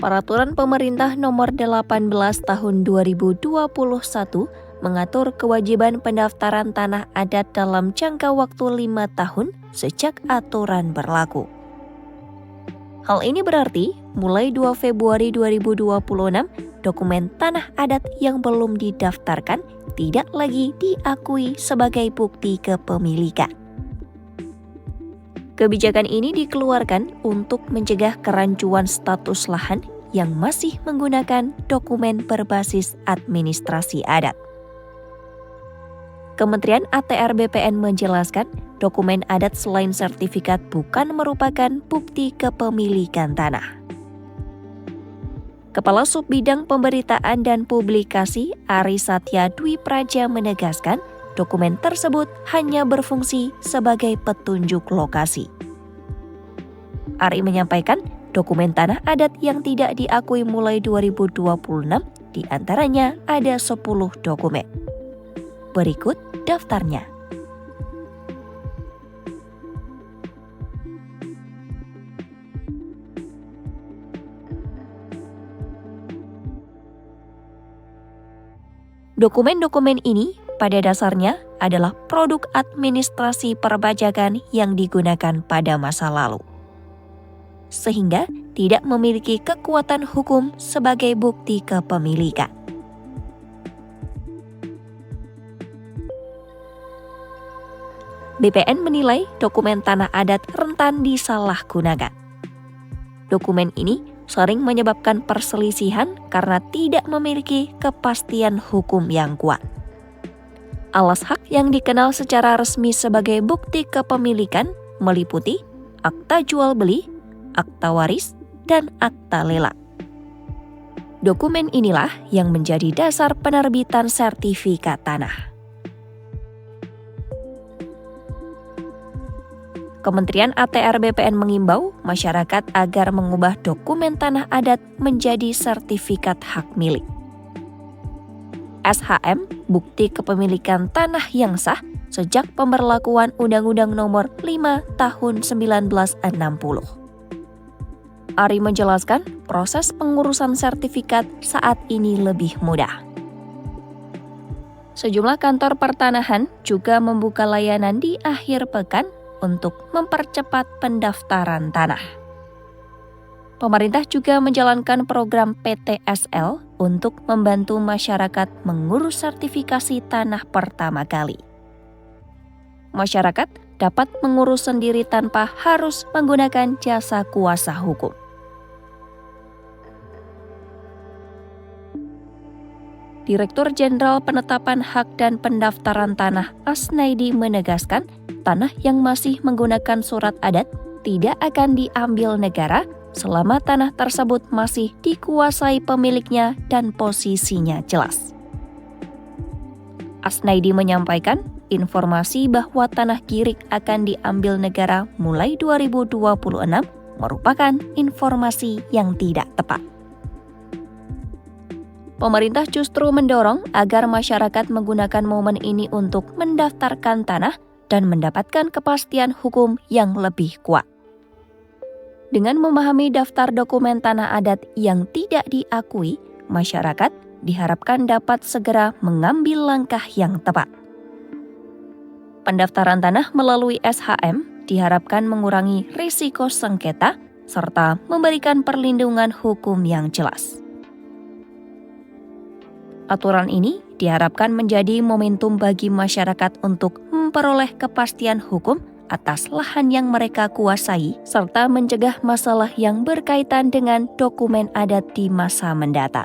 Peraturan Pemerintah Nomor 18 Tahun 2021 mengatur kewajiban pendaftaran tanah adat dalam jangka waktu 5 tahun sejak aturan berlaku. Hal ini berarti mulai 2 Februari 2026, dokumen tanah adat yang belum didaftarkan tidak lagi diakui sebagai bukti kepemilikan. Kebijakan ini dikeluarkan untuk mencegah kerancuan status lahan yang masih menggunakan dokumen berbasis administrasi adat. Kementerian ATR BPN menjelaskan, dokumen adat selain sertifikat bukan merupakan bukti kepemilikan tanah. Kepala Subbidang Pemberitaan dan Publikasi Ari Satya Dwi Praja menegaskan, dokumen tersebut hanya berfungsi sebagai petunjuk lokasi. Ari menyampaikan, dokumen tanah adat yang tidak diakui mulai 2026, diantaranya ada 10 dokumen. Berikut daftarnya. Dokumen-dokumen ini pada dasarnya adalah produk administrasi perpajakan yang digunakan pada masa lalu, sehingga tidak memiliki kekuatan hukum sebagai bukti kepemilikan. BPN menilai dokumen tanah adat rentan disalahgunakan. Dokumen ini sering menyebabkan perselisihan karena tidak memiliki kepastian hukum yang kuat. Alas hak yang dikenal secara resmi sebagai bukti kepemilikan meliputi akta jual beli, akta waris, dan akta lelang. Dokumen inilah yang menjadi dasar penerbitan sertifikat tanah. Kementerian ATR BPN mengimbau masyarakat agar mengubah dokumen tanah adat menjadi sertifikat hak milik. SHM, bukti kepemilikan tanah yang sah sejak pemberlakuan Undang-Undang Nomor 5 Tahun 1960. Ari menjelaskan, proses pengurusan sertifikat saat ini lebih mudah. Sejumlah kantor pertanahan juga membuka layanan di akhir pekan untuk mempercepat pendaftaran tanah. Pemerintah juga menjalankan program PTSL untuk membantu masyarakat mengurus sertifikasi tanah pertama kali. Masyarakat dapat mengurus sendiri tanpa harus menggunakan jasa kuasa hukum. Direktur Jenderal Penetapan Hak dan Pendaftaran Tanah Asnaidi menegaskan, tanah yang masih menggunakan surat adat tidak akan diambil negara selama tanah tersebut masih dikuasai pemiliknya dan posisinya jelas. Asnaidi menyampaikan, informasi bahwa tanah Girik akan diambil negara mulai 2026 merupakan informasi yang tidak tepat. Pemerintah justru mendorong agar masyarakat menggunakan momen ini untuk mendaftarkan tanah dan mendapatkan kepastian hukum yang lebih kuat. Dengan memahami daftar dokumen tanah adat yang tidak diakui, masyarakat diharapkan dapat segera mengambil langkah yang tepat. Pendaftaran tanah melalui SHM diharapkan mengurangi risiko sengketa serta memberikan perlindungan hukum yang jelas. Aturan ini diharapkan menjadi momentum bagi masyarakat untuk memperoleh kepastian hukum atas lahan yang mereka kuasai, serta mencegah masalah yang berkaitan dengan dokumen adat di masa mendatang.